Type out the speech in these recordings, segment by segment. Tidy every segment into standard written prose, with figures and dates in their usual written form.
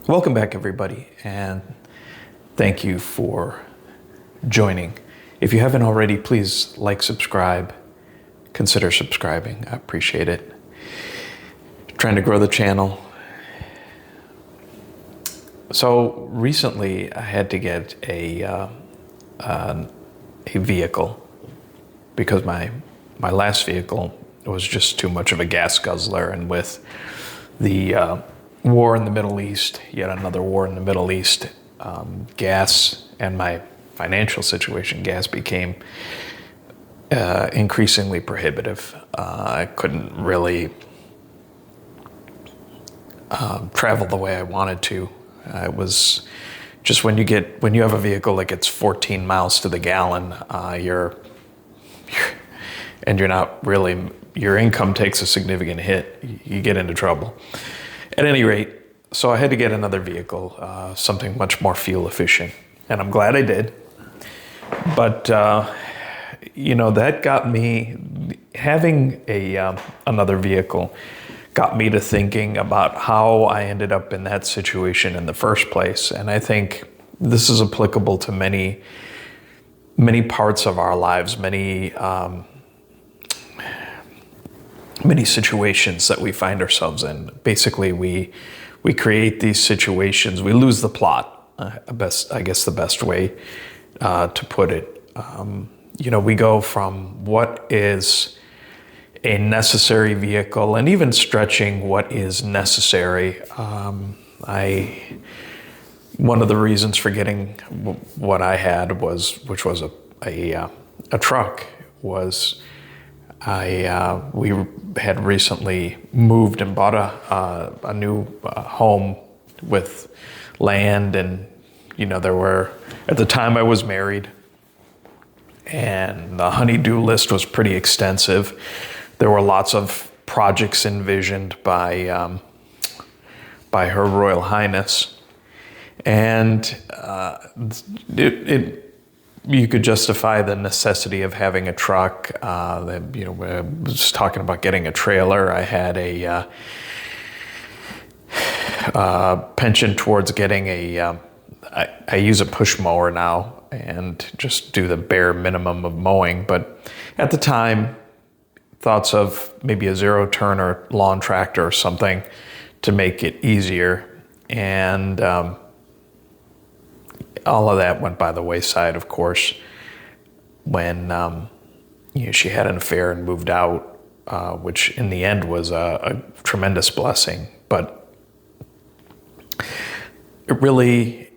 Welcome back, everybody, and thank you for joining. If you haven't already, please like, subscribe, consider subscribing. I appreciate it. Trying to grow the channel. So recently, I had to get a vehicle because my last vehicle was just too much of a gas guzzler, and with the war in the Middle East, yet another war in the Middle East, gas and my financial situation, gas became increasingly prohibitive. I couldn't really travel the way I wanted to. It was just when you have a vehicle that gets 14 miles to the gallon, you're not really, your income takes a significant hit. You get into trouble. At any rate, so I had to get another vehicle, something much more fuel efficient, and I'm glad I did. But that got me, having another vehicle got me to thinking about how I ended up in that situation in the first place. And I think this is applicable to many parts of our lives, many situations that we find ourselves in. Basically, we create these situations. We lose the plot. I guess the best way to put it. We go from what is a necessary vehicle, and even stretching what is necessary. One of the reasons for getting what I had which was a truck, was we had recently moved and bought a new home with land, and there were, at the time I was married, and the honey-do list was pretty extensive. There were lots of projects envisioned by Her Royal Highness, and you could justify the necessity of having a truck. I was talking about getting a trailer. I had a penchant towards getting I use a push mower now and just do the bare minimum of mowing. But at the time, thoughts of maybe a zero-turn or lawn tractor or something to make it easier. And all of that went by the wayside, of course, when she had an affair and moved out, which in the end was a tremendous blessing. But it really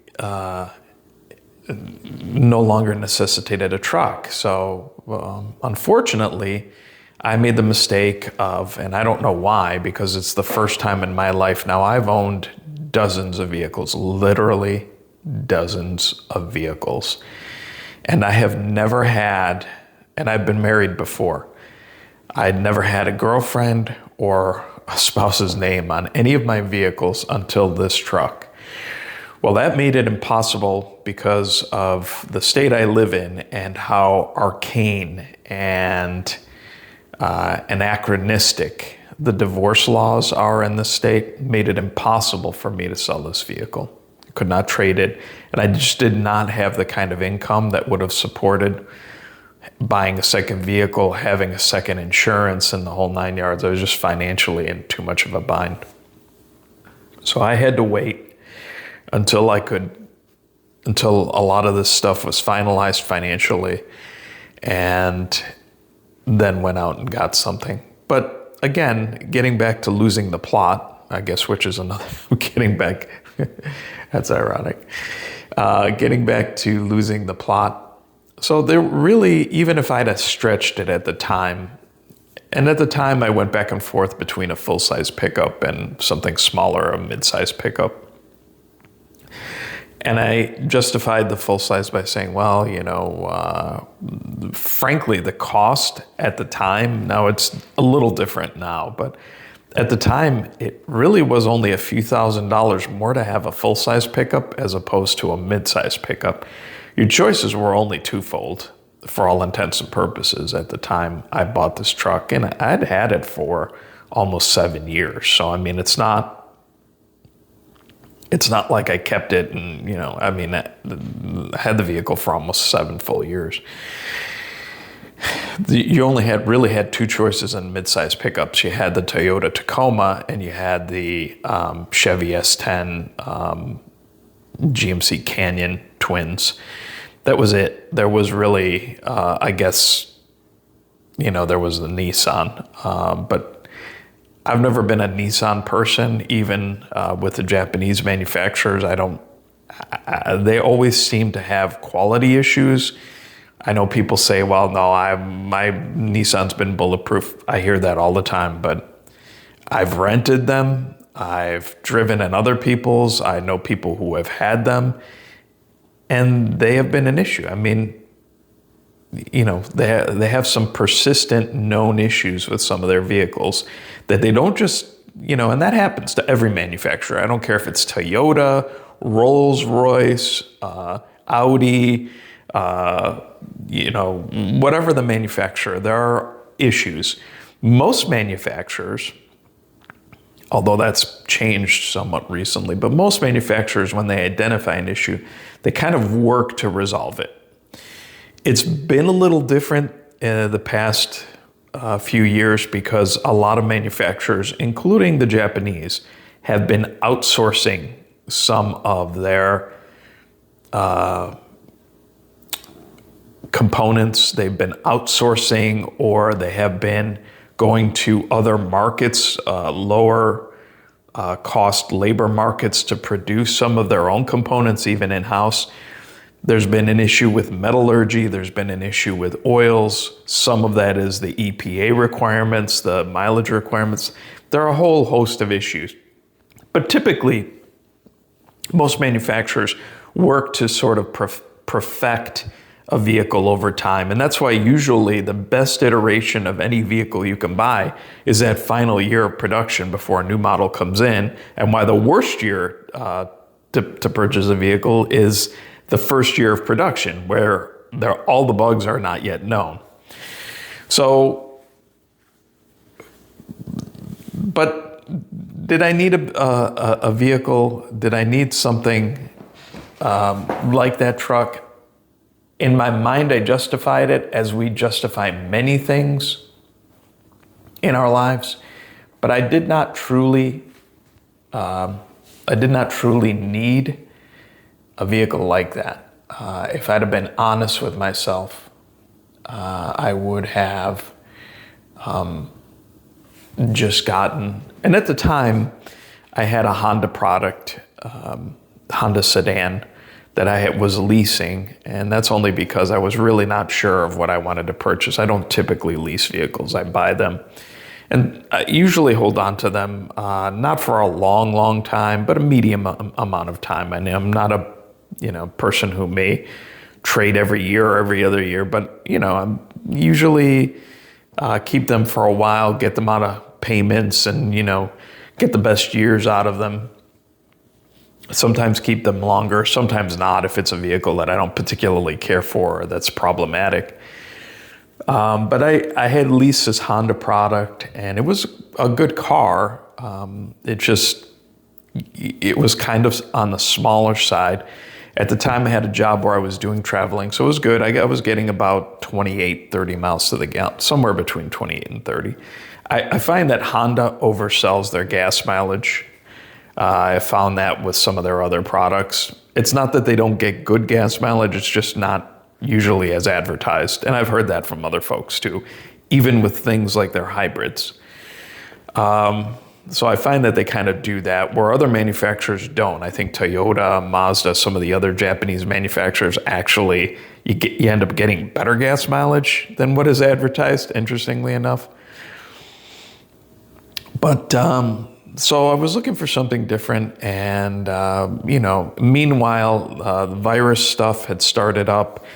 no longer necessitated a truck. So unfortunately, I made the mistake of, and I don't know why, because it's the first time in my life now, I've owned dozens of vehicles, literally dozens of vehicles. And I have never had, and I've been married before, I'd never had a girlfriend or a spouse's name on any of my vehicles until this truck. Well, that made it impossible because of the state I live in and how arcane and anachronistic the divorce laws are in the state. Made it impossible for me to sell this vehicle. I could not trade it, and I just did not have the kind of income that would have supported buying a second vehicle, having a second insurance, and the whole 9 yards. I was just financially in too much of a bind. So I had to wait until a lot of this stuff was finalized financially, and then went out and got something. But again, getting back to losing the plot, I guess, which is another, getting back, that's ironic. Getting back to losing the plot. So there really, even if I'd have stretched it at the time, and at the time I went back and forth between a full-size pickup and something smaller, a mid-size pickup. And I justified the full size by saying, well, frankly, the cost at the time, now it's a little different now, but at the time, it really was only a few $1,000s more to have a full-size pickup as opposed to a mid-size pickup. Your choices were only twofold for all intents and purposes at the time I bought this truck, and I'd had it for almost 7 years. So, I mean, it's not It's not like I kept it and, I mean, I had the vehicle for almost 7 full years. You only really had 2 choices in midsize pickups. You had the Toyota Tacoma and you had the Chevy S10 GMC Canyon twins. That was it. There was really, I guess, there was the Nissan, but I've never been a Nissan person, even with the Japanese manufacturers. They always seem to have quality issues. I know people say, well, no, my Nissan's been bulletproof. I hear that all the time, but I've rented them. I've driven in other people's. I know people who have had them, and they have been an issue. I mean, they have some persistent known issues with some of their vehicles that they don't just, and that happens to every manufacturer. I don't care if it's Toyota, Rolls-Royce, Audi, whatever the manufacturer, there are issues. Most manufacturers, although that's changed somewhat recently, but most manufacturers, when they identify an issue, they kind of work to resolve it. It's been a little different in the past few years because a lot of manufacturers, including the Japanese, have been outsourcing some of their components. They've been outsourcing, or they have been going to other markets, lower cost labor markets, to produce some of their own components, even in-house. There's been an issue with metallurgy. There's been an issue with oils. Some of that is the EPA requirements, the mileage requirements. There are a whole host of issues. But typically, most manufacturers work to sort of perfect a vehicle over time. And that's why usually the best iteration of any vehicle you can buy is that final year of production before a new model comes in. And why the worst year to purchase a vehicle is the first year of production, where all the bugs are not yet known. So, but did I need a vehicle? Did I need something like that truck? In my mind, I justified it as we justify many things in our lives, but I did not truly need a vehicle like that. If I'd have been honest with myself, I would have just gotten, and at the time, I had a Honda product, Honda sedan, that I was leasing, and that's only because I was really not sure of what I wanted to purchase. I don't typically lease vehicles, I buy them. And I usually hold on to them, not for a long, long time, but a medium amount of time. And I'm not a person who may trade every year or every other year, but I'm usually keep them for a while, get them out of payments, and get the best years out of them. Sometimes keep them longer, sometimes not if it's a vehicle that I don't particularly care for or that's problematic. But I had leased this Honda product, and it was a good car. It was kind of on the smaller side. At the time, I had a job where I was doing traveling, so it was good. I was getting about 28, 30 miles to the gallon, somewhere between 28 and 30. I find that Honda oversells their gas mileage. I found that with some of their other products. It's not that they don't get good gas mileage, it's just not usually as advertised. And I've heard that from other folks too, even with things like their hybrids. So I find that they kind of do that, where other manufacturers don't. I think Toyota, Mazda, some of the other Japanese manufacturers, actually, you end up getting better gas mileage than what is advertised, interestingly enough. But so I was looking for something different, and meanwhile, the virus stuff had started up,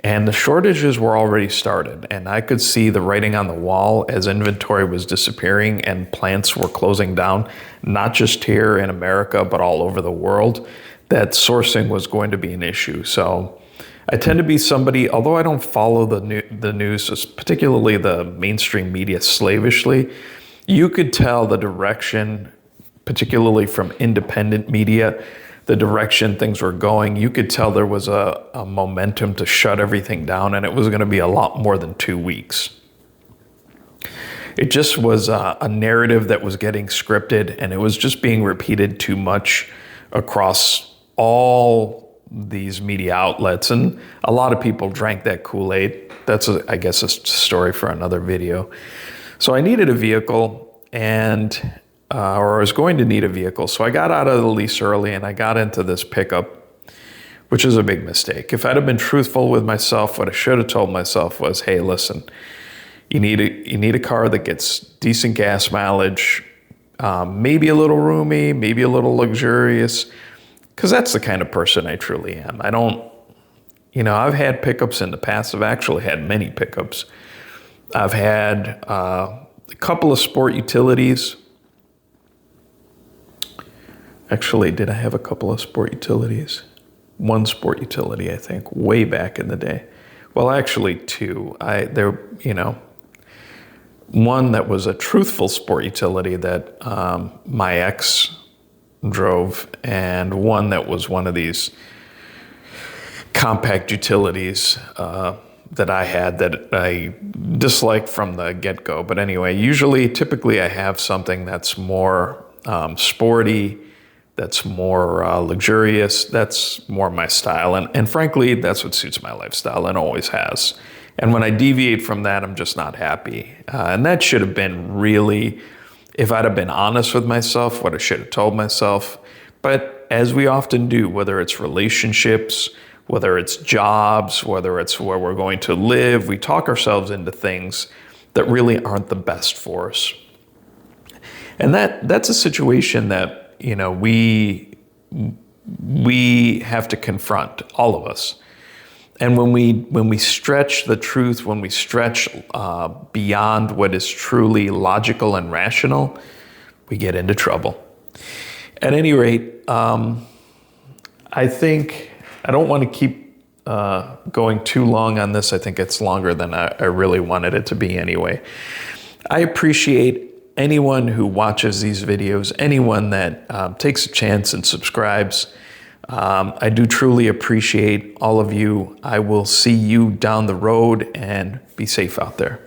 and the shortages were already started. And I could see the writing on the wall as inventory was disappearing and plants were closing down, not just here in America, but all over the world, that sourcing was going to be an issue. So I tend to be somebody, although I don't follow the news, particularly the mainstream media, slavishly, you could tell the direction particularly from independent media, the direction things were going, you could tell there was a momentum to shut everything down, and it was going to be a lot more than 2 weeks. It just was a narrative that was getting scripted, and it was just being repeated too much across all these media outlets, and a lot of people drank that Kool-Aid. That's, I guess, a story for another video. So I needed a vehicle, or I was going to need a vehicle. So I got out of the lease early, and I got into this pickup, which is a big mistake. If I'd have been truthful with myself, what I should have told myself was, hey, listen, you need a car that gets decent gas mileage, maybe a little roomy, maybe a little luxurious, because that's the kind of person I truly am. I don't, I've had pickups in the past. I've actually had many pickups. I've had a couple of sport utilities. Actually, did I have a couple of sport utilities? One sport utility, I think, way back in the day. Well, actually, two. One that was a truthful sport utility that my ex drove, and one that was one of these compact utilities that I had that I disliked from the get-go. But anyway, typically I have something that's more sporty, that's more luxurious, that's more my style. And frankly, that's what suits my lifestyle and always has. And when I deviate from that, I'm just not happy. And that should have been really, if I'd have been honest with myself, what I should have told myself. But as we often do, whether it's relationships, whether it's jobs, whether it's where we're going to live, we talk ourselves into things that really aren't the best for us. And that's a situation that, we have to confront, all of us. And when we stretch the truth, when we stretch beyond what is truly logical and rational, we get into trouble. At any rate, I think I don't want to keep going too long on this. I think it's longer than I really wanted it to be anyway. I appreciate anyone who watches these videos, anyone that takes a chance and subscribes. I do truly appreciate all of you. I will see you down the road, and be safe out there.